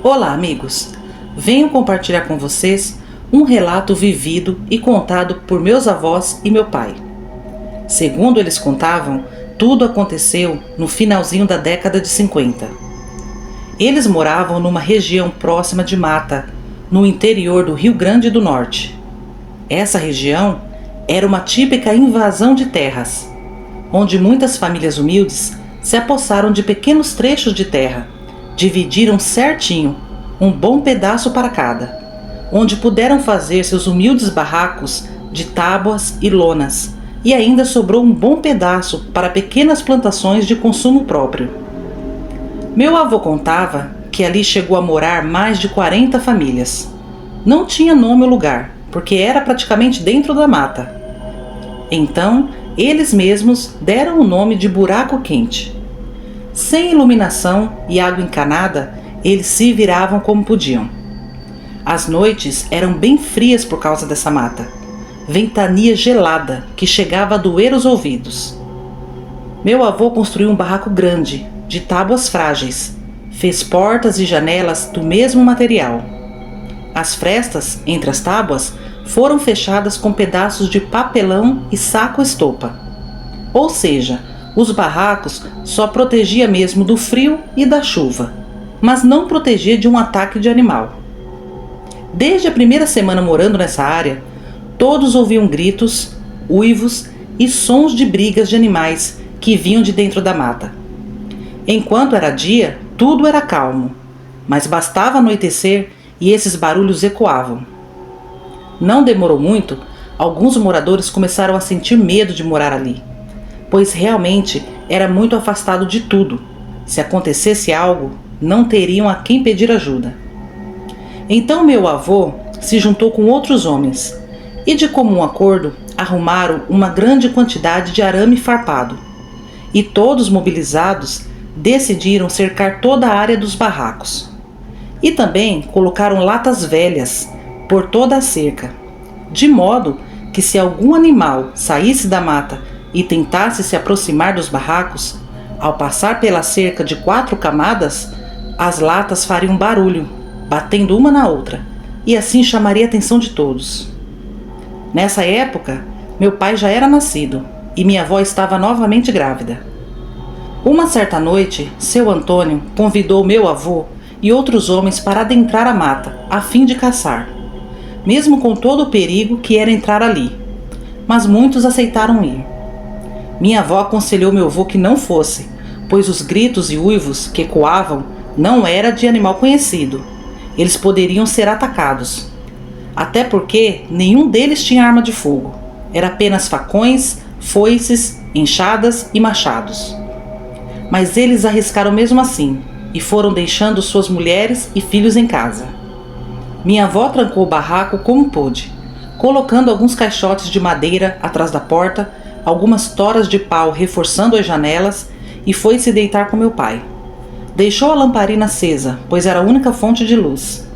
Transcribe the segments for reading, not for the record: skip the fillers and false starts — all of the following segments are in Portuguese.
Olá, amigos! Venho compartilhar com vocês um relato vivido e contado por meus avós e meu pai. Segundo eles contavam, tudo aconteceu no finalzinho da década de 50. Eles moravam numa região próxima de mata, no interior do Rio Grande do Norte. Essa região era uma típica invasão de terras, onde muitas famílias humildes se apossaram de pequenos trechos de terra, dividiram certinho, um bom pedaço para cada, onde puderam fazer seus humildes barracos de tábuas e lonas, e ainda sobrou um bom pedaço para pequenas plantações de consumo próprio. Meu avô contava que ali chegou a morar mais de 40 famílias. Não tinha nome o lugar, porque era praticamente dentro da mata. Então, eles mesmos deram o nome de Buraco Quente. Sem iluminação e água encanada, eles se viravam como podiam. As noites eram bem frias por causa dessa mata. Ventania gelada que chegava a doer os ouvidos. Meu avô construiu um barraco grande, de tábuas frágeis. Fez portas e janelas do mesmo material. As frestas entre as tábuas foram fechadas com pedaços de papelão e saco-estopa. Ou seja, os barracos só protegia mesmo do frio e da chuva, mas não protegia de um ataque de animal. Desde a primeira semana morando nessa área, todos ouviam gritos, uivos e sons de brigas de animais que vinham de dentro da mata. Enquanto era dia, tudo era calmo, mas bastava anoitecer e esses barulhos ecoavam. Não demorou muito, alguns moradores começaram a sentir medo de morar ali, pois realmente era muito afastado de tudo. Se acontecesse algo, não teriam a quem pedir ajuda. Então meu avô se juntou com outros homens e, de comum acordo, arrumaram uma grande quantidade de arame farpado. E todos mobilizados, decidiram cercar toda a área dos barracos. E também colocaram latas velhas por toda a cerca, de modo que se algum animal saísse da mata e tentasse se aproximar dos barracos, ao passar pela cerca de 4 camadas, as latas fariam barulho, batendo uma na outra, e assim chamaria a atenção de todos. Nessa época, meu pai já era nascido e minha avó estava novamente grávida. Uma certa noite, seu Antônio convidou meu avô e outros homens para adentrar a mata, a fim de caçar, mesmo com todo o perigo que era entrar ali, mas muitos aceitaram ir. Minha avó aconselhou meu avô que não fosse, pois os gritos e uivos que ecoavam não era de animal conhecido. Eles poderiam ser atacados. Até porque nenhum deles tinha arma de fogo. Era apenas facões, foices, enxadas e machados. Mas eles arriscaram mesmo assim e foram deixando suas mulheres e filhos em casa. Minha avó trancou o barraco como pôde, colocando alguns caixotes de madeira atrás da porta, algumas toras de pau reforçando as janelas, e foi se deitar com meu pai. Deixou a lamparina acesa, pois era a única fonte de luz.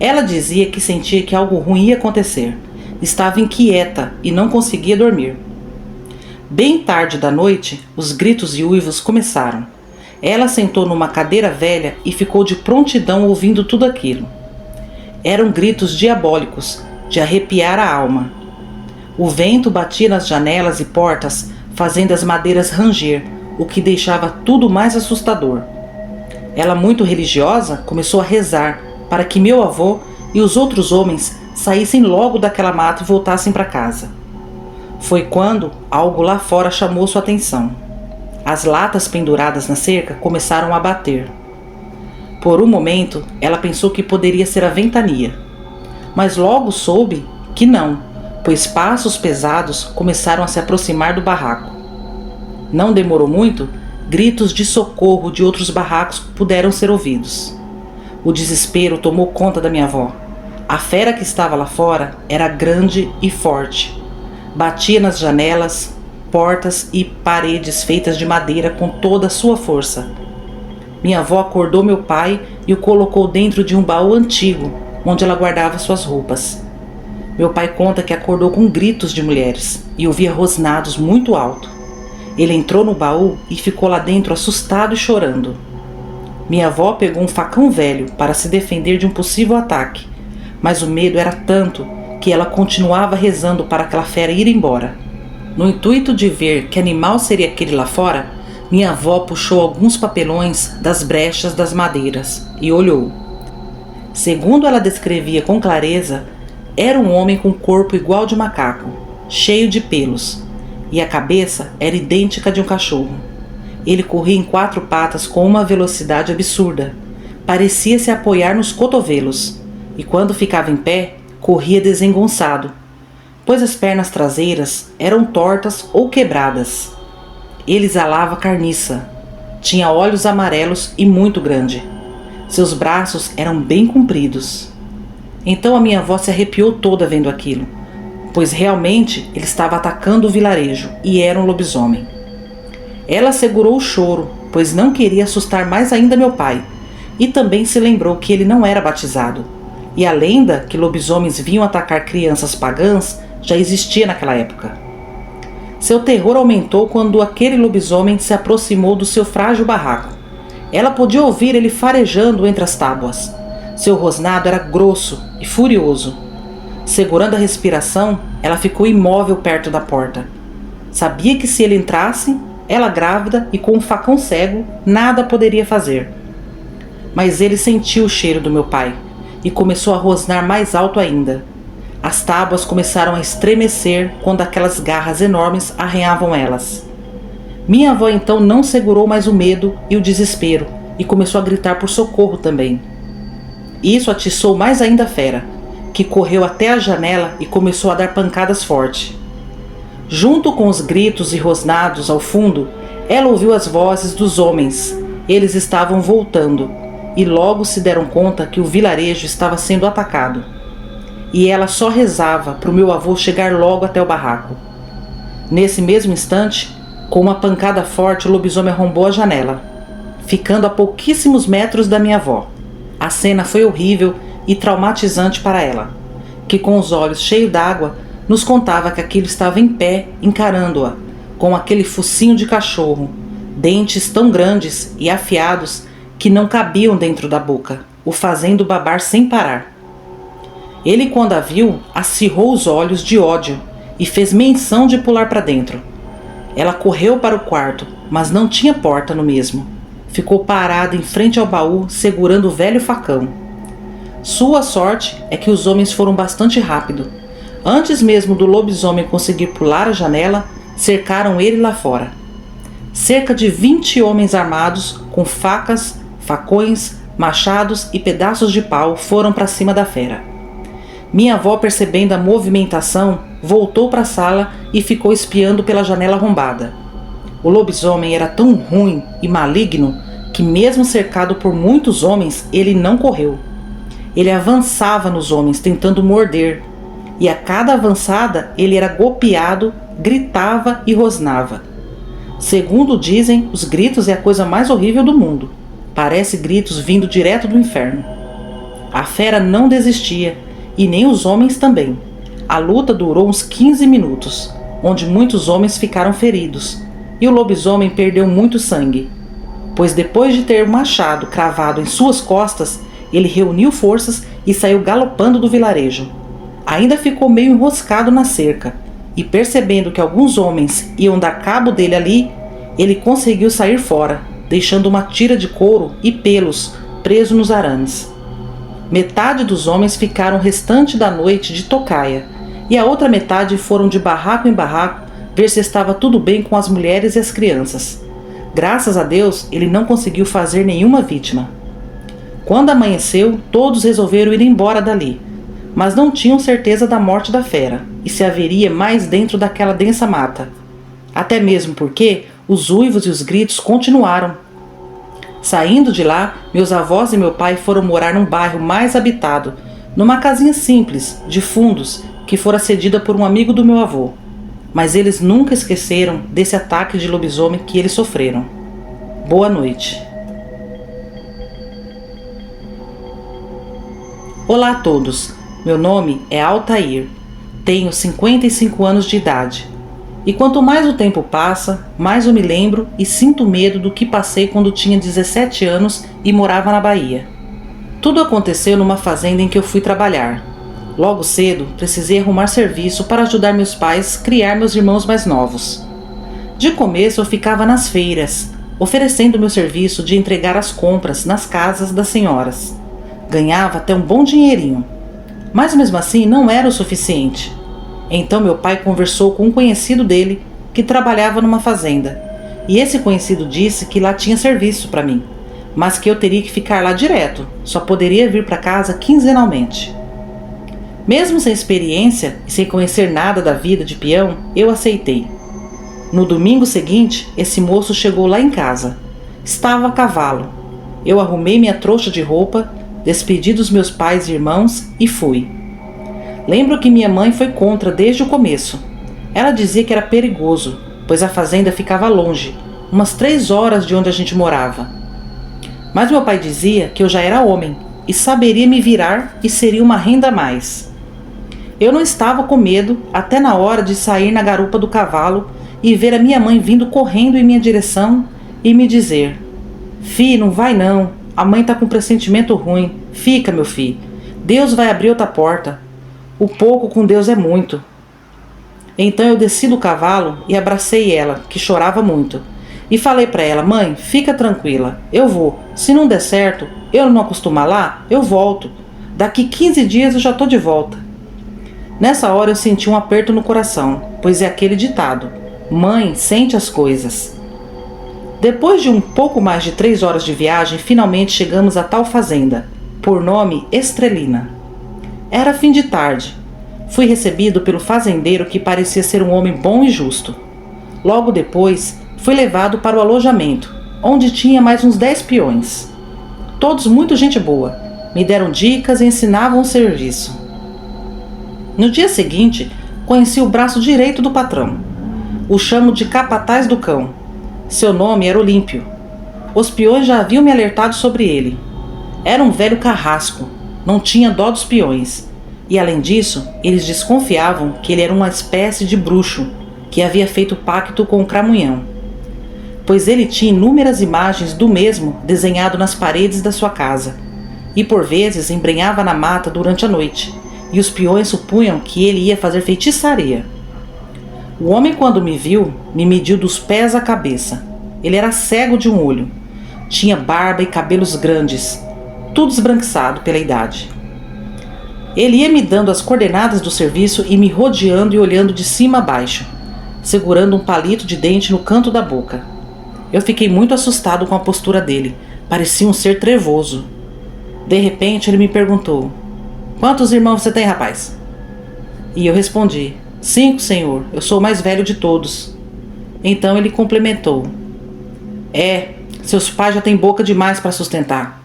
Ela dizia que sentia que algo ruim ia acontecer. Estava inquieta e não conseguia dormir. Bem tarde da noite, os gritos e uivos começaram. Ela sentou numa cadeira velha e ficou de prontidão ouvindo tudo aquilo. Eram gritos diabólicos, de arrepiar a alma. O vento batia nas janelas e portas, fazendo as madeiras ranger, o que deixava tudo mais assustador. Ela, muito religiosa, começou a rezar para que meu avô e os outros homens saíssem logo daquela mata e voltassem para casa. Foi quando algo lá fora chamou sua atenção. As latas penduradas na cerca começaram a bater. Por um momento, ela pensou que poderia ser a ventania, mas logo soube que não, pois passos pesados começaram a se aproximar do barraco. Não demorou muito, gritos de socorro de outros barracos puderam ser ouvidos. O desespero tomou conta da minha avó. A fera que estava lá fora era grande e forte. Batia nas janelas, portas e paredes feitas de madeira com toda a sua força. Minha avó acordou meu pai e o colocou dentro de um baú antigo, onde ela guardava suas roupas. Meu pai conta que acordou com gritos de mulheres e ouvia rosnados muito alto. Ele entrou no baú e ficou lá dentro assustado e chorando. Minha avó pegou um facão velho para se defender de um possível ataque, mas o medo era tanto que ela continuava rezando para aquela fera ir embora. No intuito de ver que animal seria aquele lá fora, minha avó puxou alguns papelões das brechas das madeiras e olhou. Segundo ela descrevia com clareza, era um homem com corpo igual de macaco, cheio de pelos, e a cabeça era idêntica de um cachorro. Ele corria em 4 patas com uma velocidade absurda. Parecia se apoiar nos cotovelos, e quando ficava em pé, corria desengonçado, pois as pernas traseiras eram tortas ou quebradas. Ele exalava carniça. Tinha olhos amarelos e muito grande. Seus braços eram bem compridos. Então a minha avó se arrepiou toda vendo aquilo, pois realmente ele estava atacando o vilarejo e era um lobisomem. Ela segurou o choro, pois não queria assustar mais ainda meu pai, e também se lembrou que ele não era batizado, e a lenda que lobisomens vinham atacar crianças pagãs já existia naquela época. Seu terror aumentou quando aquele lobisomem se aproximou do seu frágil barraco. Ela podia ouvir ele farejando entre as tábuas. Seu rosnado era grosso e furioso. Segurando a respiração, ela ficou imóvel perto da porta. Sabia que se ele entrasse, ela grávida e com um facão cego, nada poderia fazer. Mas ele sentiu o cheiro do meu pai e começou a rosnar mais alto ainda. As tábuas começaram a estremecer quando aquelas garras enormes arranhavam elas. Minha avó então não segurou mais o medo e o desespero e começou a gritar por socorro também. Isso atiçou mais ainda a fera, que correu até a janela e começou a dar pancadas forte. Junto com os gritos e rosnados ao fundo, ela ouviu as vozes dos homens. Eles estavam voltando e logo se deram conta que o vilarejo estava sendo atacado. E ela só rezava para o meu avô chegar logo até o barraco. Nesse mesmo instante, com uma pancada forte, o lobisomem arrombou a janela, ficando a pouquíssimos metros da minha avó. A cena foi horrível e traumatizante para ela, que com os olhos cheios d'água, nos contava que aquilo estava em pé, encarando-a, com aquele focinho de cachorro, dentes tão grandes e afiados que não cabiam dentro da boca, o fazendo babar sem parar. Ele, quando a viu, acirrou os olhos de ódio e fez menção de pular para dentro. Ela correu para o quarto, mas não tinha porta no mesmo. Ficou parada em frente ao baú, segurando o velho facão. Sua sorte é que os homens foram bastante rápido. Antes mesmo do lobisomem conseguir pular a janela, cercaram ele lá fora. Cerca de 20 homens armados, com facas, facões, machados e pedaços de pau foram para cima da fera. Minha avó, percebendo a movimentação, voltou para a sala e ficou espiando pela janela arrombada. O lobisomem era tão ruim e maligno que, mesmo cercado por muitos homens, ele não correu. Ele avançava nos homens, tentando morder, e a cada avançada ele era golpeado, gritava e rosnava. Segundo dizem, os gritos é a coisa mais horrível do mundo. Parece gritos vindo direto do inferno. A fera não desistia, e nem os homens também. A luta durou uns 15 minutos, onde muitos homens ficaram feridos, e o lobisomem perdeu muito sangue, pois depois de ter um machado cravado em suas costas, ele reuniu forças e saiu galopando do vilarejo. Ainda ficou meio enroscado na cerca, e percebendo que alguns homens iam dar cabo dele ali, ele conseguiu sair fora, deixando uma tira de couro e pelos preso nos arames. Metade dos homens ficaram o restante da noite de tocaia, e a outra metade foram de barraco em barraco ver se estava tudo bem com as mulheres e as crianças. Graças a Deus, ele não conseguiu fazer nenhuma vítima. Quando amanheceu, todos resolveram ir embora dali, mas não tinham certeza da morte da fera e se haveria mais dentro daquela densa mata. Até mesmo porque os uivos e os gritos continuaram. Saindo de lá, meus avós e meu pai foram morar num bairro mais habitado, numa casinha simples, de fundos, que fora cedida por um amigo do meu avô. Mas eles nunca esqueceram desse ataque de lobisomem que eles sofreram. Boa noite. Olá a todos, meu nome é Altair, tenho 55 anos de idade. E quanto mais o tempo passa, mais eu me lembro e sinto medo do que passei quando tinha 17 anos e morava na Bahia. Tudo aconteceu numa fazenda em que eu fui trabalhar. Logo cedo, precisei arrumar serviço para ajudar meus pais a criar meus irmãos mais novos. De começo eu ficava nas feiras, oferecendo meu serviço de entregar as compras nas casas das senhoras. Ganhava até um bom dinheirinho. Mas mesmo assim não era o suficiente. Então meu pai conversou com um conhecido dele que trabalhava numa fazenda. E esse conhecido disse que lá tinha serviço para mim, mas que eu teria que ficar lá direto, só poderia vir para casa quinzenalmente. Mesmo sem experiência e sem conhecer nada da vida de peão, eu aceitei. No domingo seguinte, esse moço chegou lá em casa. Estava a cavalo. Eu arrumei minha trouxa de roupa, despedi dos meus pais e irmãos e fui. Lembro que minha mãe foi contra desde o começo. Ela dizia que era perigoso, pois a fazenda ficava longe, umas 3 horas de onde a gente morava. Mas meu pai dizia que eu já era homem e saberia me virar e seria uma renda a mais. Eu não estava com medo até na hora de sair na garupa do cavalo e ver a minha mãe vindo correndo em minha direção e me dizer: "Fi, não vai não, a mãe tá com um pressentimento ruim, fica meu filho, Deus vai abrir outra porta, o pouco com Deus é muito." Então eu desci do cavalo e abracei ela, que chorava muito, e falei para ela: "Mãe, fica tranquila, eu vou, se não der certo, eu não acostumar lá, eu volto, daqui 15 dias eu já tô de volta." Nessa hora eu senti um aperto no coração, pois é aquele ditado: mãe sente as coisas. Depois de um pouco mais de 3 horas de viagem, finalmente chegamos a tal fazenda, por nome Estrelina. Era fim de tarde. Fui recebido pelo fazendeiro, que parecia ser um homem bom e justo. Logo depois, fui levado para o alojamento, onde tinha mais uns 10 peões. Todos muito gente boa, me deram dicas e ensinavam o serviço. No dia seguinte, conheci o braço direito do patrão. O chamo de capataz do cão. Seu nome era Olímpio. Os peões já haviam me alertado sobre ele. Era um velho carrasco, não tinha dó dos peões. E além disso, eles desconfiavam que ele era uma espécie de bruxo, que havia feito pacto com o Cramunhão. Pois ele tinha inúmeras imagens do mesmo desenhado nas paredes da sua casa. E por vezes embrenhava na mata durante a noite, e os peões supunham que ele ia fazer feitiçaria. O homem, quando me viu, me mediu dos pés à cabeça. Ele era cego de um olho. Tinha barba e cabelos grandes, tudo esbranquiçado pela idade. Ele ia me dando as coordenadas do serviço e me rodeando e olhando de cima a baixo, segurando um palito de dente no canto da boca. Eu fiquei muito assustado com a postura dele. Parecia um ser trevoso. De repente ele me perguntou: "Quantos irmãos você tem, rapaz?" E eu respondi: "5, senhor, eu sou o mais velho de todos." Então ele complementou: Seus pais já têm boca demais para sustentar.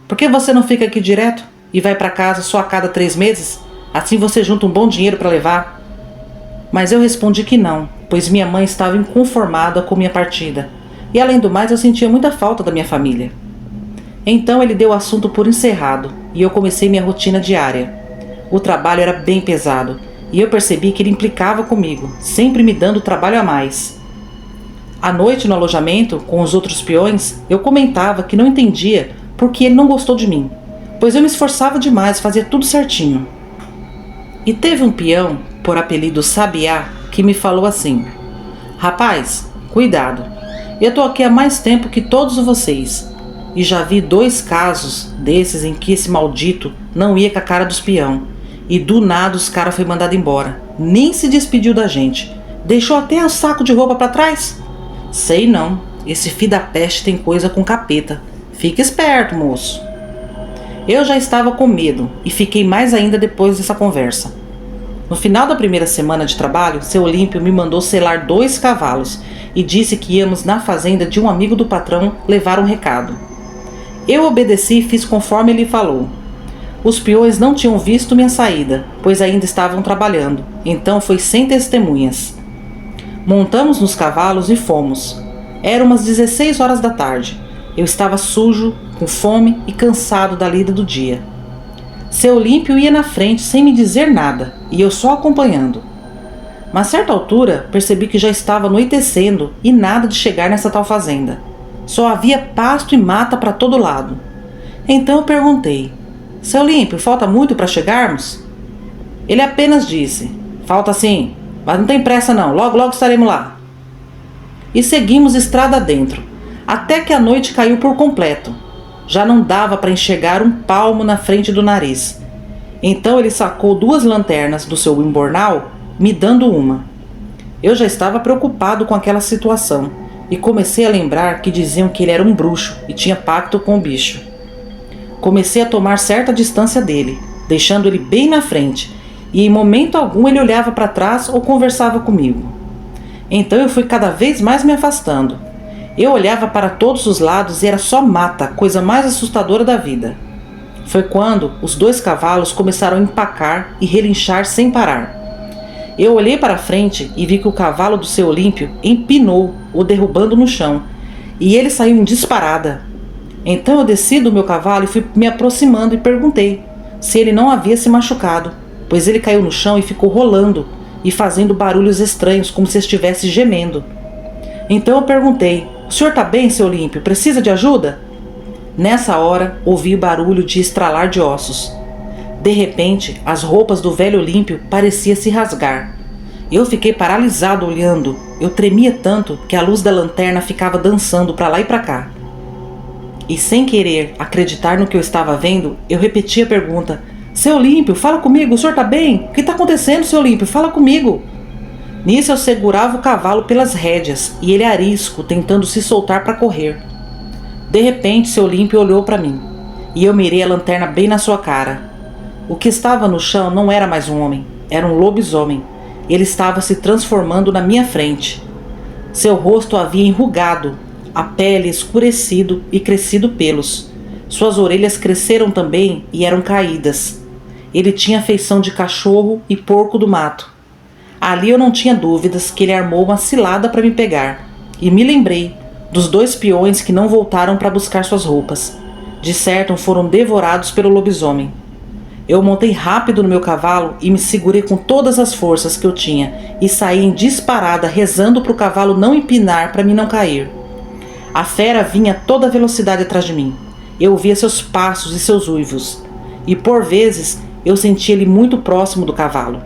Por que você não fica aqui direto e vai para casa só a cada 3 meses? Assim você junta um bom dinheiro para levar." Mas eu respondi que não, pois minha mãe estava inconformada com minha partida, e além do mais eu sentia muita falta da minha família. Então ele deu o assunto por encerrado e eu comecei minha rotina diária. O trabalho era bem pesado e eu percebi que ele implicava comigo, sempre me dando trabalho a mais. À noite, no alojamento, com os outros peões, eu comentava que não entendia por que ele não gostou de mim, pois eu me esforçava demais, fazia tudo certinho. E teve um peão, por apelido Sabiá, que me falou assim: "Rapaz, cuidado, eu tô aqui há mais tempo que todos vocês, e já vi 2 casos desses em que esse maldito não ia com a cara dos peão, e do nada os cara foi mandado embora, nem se despediu da gente, deixou até um saco de roupa para trás. Sei não, esse filho da peste tem coisa com capeta, fica esperto, moço." Eu já estava com medo e fiquei mais ainda depois dessa conversa. No final da primeira semana de trabalho, seu Olímpio me mandou selar 2 cavalos e disse que íamos na fazenda de um amigo do patrão levar um recado. Eu obedeci e fiz conforme ele falou. Os peões não tinham visto minha saída, pois ainda estavam trabalhando, então foi sem testemunhas. Montamos nos cavalos e fomos. Era umas 16 horas da tarde. Eu estava sujo, com fome e cansado da lida do dia. Seu Olímpio ia na frente sem me dizer nada, e eu só acompanhando. Mas a certa altura percebi que já estava anoitecendo e nada de chegar nessa tal fazenda. Só havia pasto e mata para todo lado. Então eu perguntei: Seu Olímpio, falta muito para chegarmos? Ele apenas disse: Falta sim, mas não tem pressa não, logo logo estaremos lá. E seguimos estrada dentro, até que a noite caiu por completo. Já não dava para enxergar um palmo na frente do nariz. Então ele sacou 2 lanternas do seu imbornal, me dando uma. Eu já estava preocupado com aquela situação e comecei a lembrar que diziam que ele era um bruxo e tinha pacto com o bicho. Comecei a tomar certa distância dele, deixando ele bem na frente, e em momento algum ele olhava para trás ou conversava comigo. Então eu fui cada vez mais me afastando. Eu olhava para todos os lados e era só mata, coisa mais assustadora da vida. Foi quando os 2 cavalos começaram a empacar e relinchar sem parar. Eu olhei para frente e vi que o cavalo do seu Olímpio empinou, o derrubando no chão, e ele saiu em disparada. Então eu desci do meu cavalo e fui me aproximando e perguntei se ele não havia se machucado, pois ele caiu no chão e ficou rolando e fazendo barulhos estranhos, como se estivesse gemendo. Então eu perguntei: O senhor está bem, seu Olímpio? Precisa de ajuda? Nessa hora, ouvi o barulho de estralar de ossos. De repente, as roupas do velho Olímpio pareciam se rasgar. Eu fiquei paralisado olhando. Eu tremia tanto que a luz da lanterna ficava dançando para lá e para cá. E sem querer acreditar no que eu estava vendo, eu repeti a pergunta: Seu Olímpio, fala comigo, o senhor está bem? O que está acontecendo, seu Olímpio? Fala comigo. Nisso eu segurava o cavalo pelas rédeas e ele arisco, tentando se soltar para correr. De repente, seu Olímpio olhou para mim e eu mirei a lanterna bem na sua cara. O que estava no chão não era mais um homem, era um lobisomem. Ele estava se transformando na minha frente. Seu rosto havia enrugado, a pele escurecido e crescido pelos. Suas orelhas cresceram também e eram caídas. Ele tinha a feição de cachorro e porco do mato. Ali eu não tinha dúvidas que ele armou uma cilada para me pegar. E me lembrei dos 2 peões que não voltaram para buscar suas roupas. De certo foram devorados pelo lobisomem. Eu montei rápido no meu cavalo e me segurei com todas as forças que eu tinha e saí em disparada, rezando para o cavalo não empinar para mim não cair. A fera vinha a toda velocidade atrás de mim. Eu ouvia seus passos e seus uivos. E por vezes eu sentia ele muito próximo do cavalo.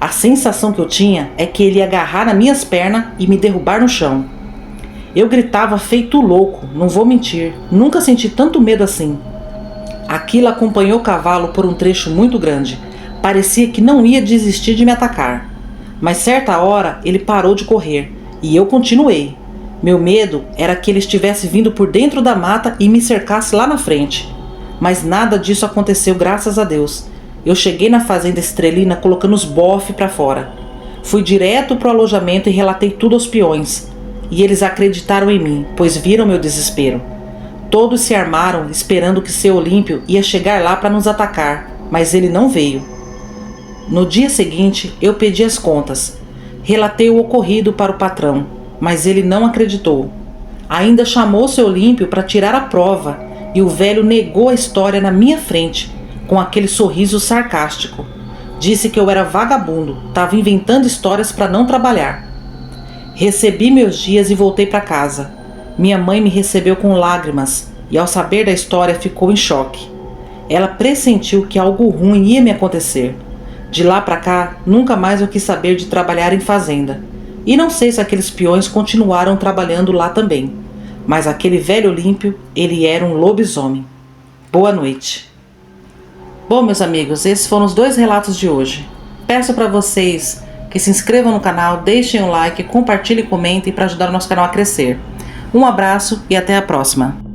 A sensação que eu tinha é que ele ia agarrar nas minhas pernas e me derrubar no chão. Eu gritava feito louco, não vou mentir, nunca senti tanto medo assim. Aquilo acompanhou o cavalo por um trecho muito grande. Parecia que não ia desistir de me atacar. Mas certa hora ele parou de correr e eu continuei. Meu medo era que ele estivesse vindo por dentro da mata e me cercasse lá na frente. Mas nada disso aconteceu, graças a Deus. Eu cheguei na fazenda Estrelina colocando os bofes para fora. Fui direto para o alojamento e relatei tudo aos peões. E eles acreditaram em mim, pois viram meu desespero. Todos se armaram esperando que seu Olímpio ia chegar lá para nos atacar, mas ele não veio. No dia seguinte eu pedi as contas. Relatei o ocorrido para o patrão, mas ele não acreditou. Ainda chamou seu Olímpio para tirar a prova e o velho negou a história na minha frente, com aquele sorriso sarcástico. Disse que eu era vagabundo, estava inventando histórias para não trabalhar. Recebi meus dias e voltei para casa. Minha mãe me recebeu com lágrimas e ao saber da história ficou em choque. Ela pressentiu que algo ruim ia me acontecer. De lá para cá, nunca mais eu quis saber de trabalhar em fazenda. E não sei se aqueles peões continuaram trabalhando lá também. Mas aquele velho Olímpio, ele era um lobisomem. Boa noite. Bom, meus amigos, esses foram os 2 relatos de hoje. Peço para vocês que se inscrevam no canal, deixem um like, compartilhem e comentem para ajudar o nosso canal a crescer. Um abraço e até a próxima.